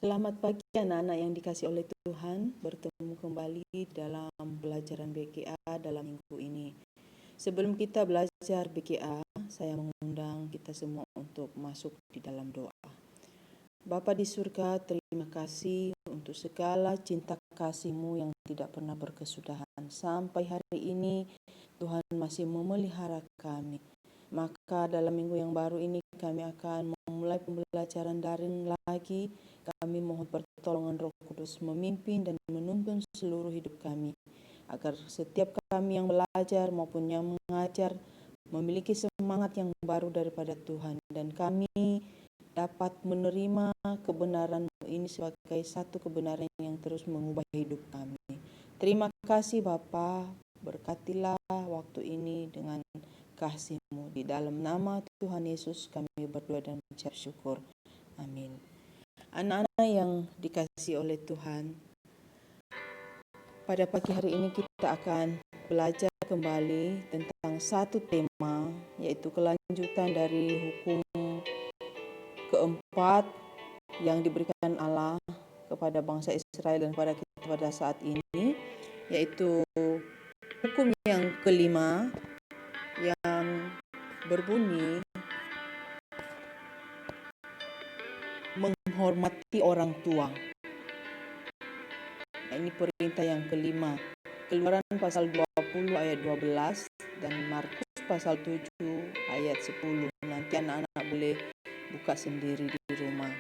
Selamat pagi anak-anak yang dikasih oleh Tuhan, bertemu kembali dalam pelajaran BKA dalam minggu ini. Sebelum kita belajar BKA, saya mengundang kita semua untuk masuk di dalam doa. Bapa di surga, terima kasih untuk segala cinta kasih-Mu yang tidak pernah berkesudahan. Sampai hari ini Tuhan masih memelihara kami. Maka dalam minggu yang baru ini kami akan memulai pembelajaran daring lagi. Kami mohon pertolongan Roh Kudus memimpin dan menuntun seluruh hidup kami, agar setiap kami yang belajar maupun yang mengajar memiliki semangat yang baru daripada Tuhan, dan kami dapat menerima kebenaran ini sebagai satu kebenaran yang terus mengubah hidup kami. Terima kasih Bapa, berkatilah waktu ini dengan kasih-Mu. Di dalam nama Tuhan Yesus kami berdoa dan mengucap syukur. Amin. Anak-anak yang dikasihi oleh Tuhan, pada pagi hari ini kita akan belajar kembali tentang satu tema, yaitu kelanjutan dari hukum keempat yang diberikan Allah kepada bangsa Israel dan kepada kita pada saat ini, yaitu hukum yang kelima yang berbunyi menghormati orang tua. Nah, ini perintah yang kelima. Keluaran pasal 20 ayat 12 dan Markus pasal 7 ayat 10. Nanti anak-anak boleh buka sendiri di rumah.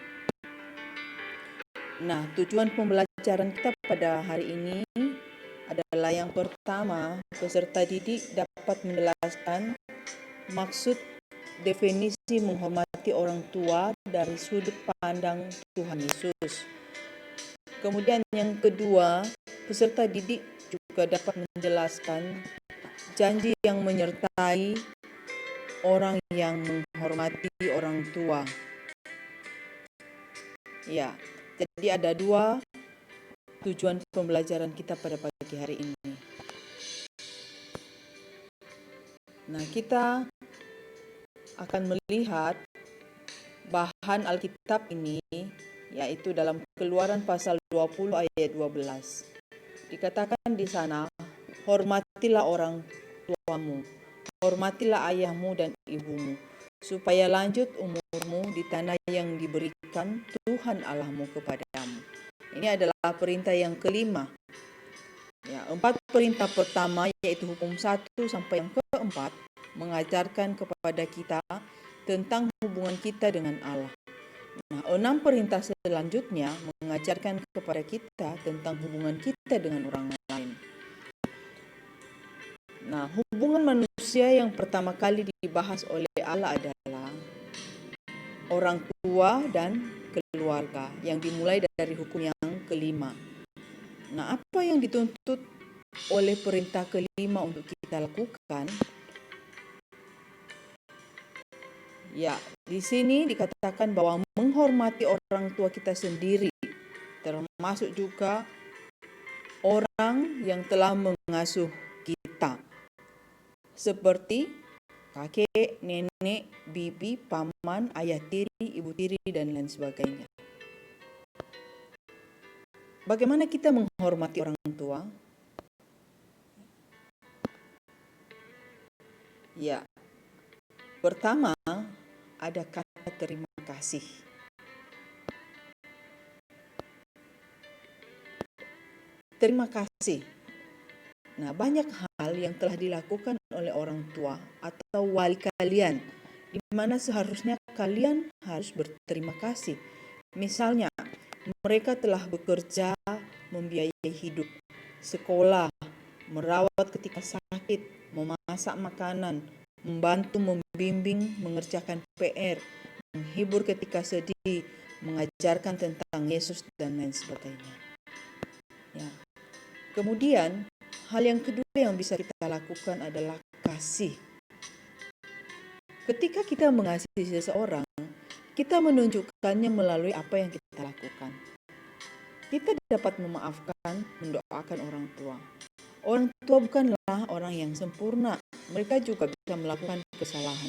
Nah, tujuan pembelajaran kita pada hari ini adalah yang pertama, peserta didik dapat menjelaskan maksud definisi menghormati orang tua dari sudut pandang Tuhan Yesus. Kemudian yang kedua, peserta didik juga dapat menjelaskan janji yang menyertai orang yang menghormati orang tua. Ya, jadi ada dua tujuan pembelajaran kita pada pagi hari ini. Nah, kita akan melihat bahan Alkitab ini, yaitu dalam Keluaran pasal 20 ayat 12. Dikatakan di sana, hormatilah orang tuamu, hormatilah ayahmu dan ibumu, supaya lanjut umurmu di tanah yang diberikan Tuhan Allahmu kepadamu. Ini adalah perintah yang kelima. Ya, 4 perintah pertama, yaitu hukum 1 sampai yang keempat, mengajarkan kepada kita tentang hubungan kita dengan Allah. Nah, 6 perintah selanjutnya mengajarkan kepada kita tentang hubungan kita dengan orang lain. Nah, hubungan manusia yang pertama kali dibahas oleh Allah adalah orang tua dan keluarga, yang dimulai dari hukum yang kelima. Nah, apa yang dituntut oleh perintah kelima untuk kita lakukan? Ya, di sini dikatakan bahwa menghormati orang tua kita sendiri, termasuk juga orang yang telah mengasuh kita, seperti kakek, nenek, bibi, paman, ayah tiri, ibu tiri, dan lain sebagainya. Bagaimana kita menghormati orang tua? Ya, pertama ada kata terima kasih. Terima kasih. Nah, banyak hal yang telah dilakukan oleh orang tua atau wali kalian, di mana seharusnya kalian harus berterima kasih. Misalnya, mereka telah bekerja membiayai hidup, sekolah, merawat ketika sakit, memasak makanan, membantu membimbing, mengerjakan PR, menghibur ketika sedih, mengajarkan tentang Yesus, dan lain sebagainya. Ya. Kemudian, hal yang kedua yang bisa kita lakukan adalah kasih. Ketika kita mengasihi seseorang, kita menunjukkannya melalui apa yang kita lakukan. Kita dapat memaafkan, mendoakan orang tua. Orang tua bukanlah orang yang sempurna. Mereka juga bisa melakukan kesalahan.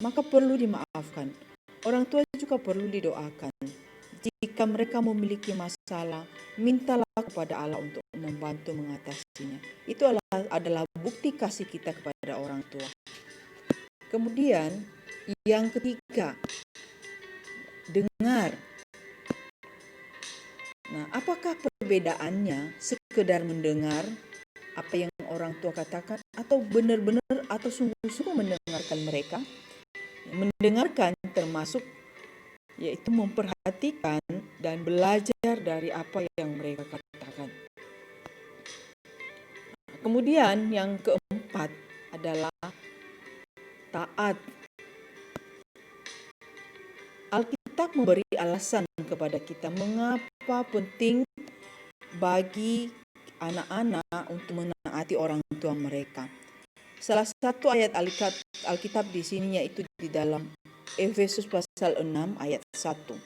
Maka perlu dimaafkan. Orang tua juga perlu didoakan. Jika mereka memiliki masalah, mintalah kepada Allah untuk membantu mengatasinya. Itu adalah bukti kasih kita kepada orang tua. Kemudian yang ketiga, dengar. Nah, apakah perbedaannya sekedar mendengar apa yang orang tua katakan atau benar-benar atau sungguh-sungguh mendengarkan mereka? Mendengarkan termasuk yaitu memperhatikan dan belajar dari apa yang mereka katakan. Kemudian yang keempat adalah taat. Alkitab memberi alasan kepada kita mengapa penting bagi anak-anak untuk menaati orang tua mereka. Salah satu ayat Alkitab di sini yaitu di dalam Efesus pasal 6 ayat 1.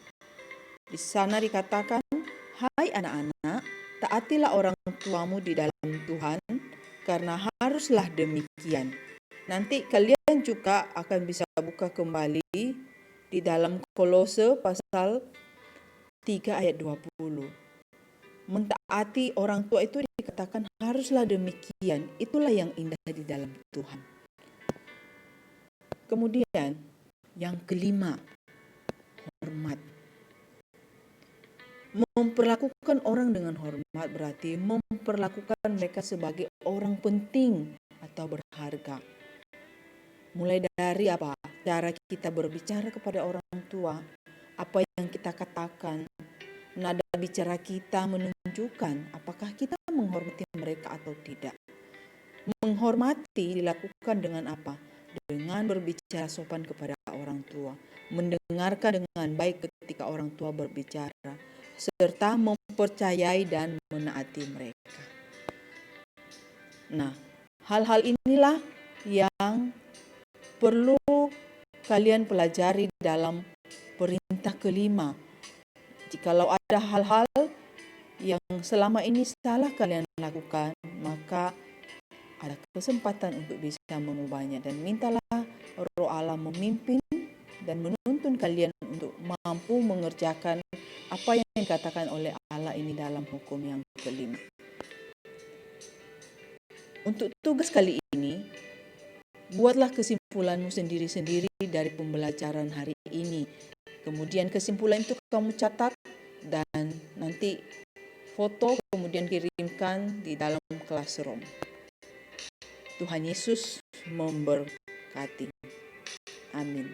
Di sana dikatakan, "Hai anak-anak, taatilah orang tuamu di dalam Tuhan, karena haruslah demikian." Nanti kalian juga akan bisa buka kembali di dalam Kolose pasal 3 ayat 20. Mentaati orang tua itu dikatakan haruslah demikian. Itulah yang indah di dalam Tuhan. Kemudian yang kelima, hormat. Memperlakukan orang dengan hormat berarti memperlakukan mereka sebagai orang penting atau berharga. Mulai dari apa? Cara kita berbicara kepada orang tua, apa yang kita katakan, nada bicara kita menunjukkan apakah kita menghormati mereka atau tidak. Menghormati dilakukan dengan apa? Dengan berbicara sopan kepada orang tua, mendengarkan dengan baik ketika orang tua berbicara, serta mempercayai dan menaati mereka. Nah, hal-hal inilah yang perlu kalian pelajari dalam perintah kelima. Jikalau ada hal-hal yang selama ini salah kalian lakukan, maka ada kesempatan untuk bisa mengubahnya, dan mintalah Roh Allah memimpin dan menuntun kalian untuk mampu mengerjakan apa yang dikatakan oleh Allah ini dalam hukum yang kelima. Untuk tugas kali ini, buatlah kesimpulanmu sendiri-sendiri dari pembelajaran hari ini. Kemudian kesimpulan itu kamu catat dan nanti foto kemudian kirimkan di dalam classroom. Tuhan Yesus memberkati. Amin.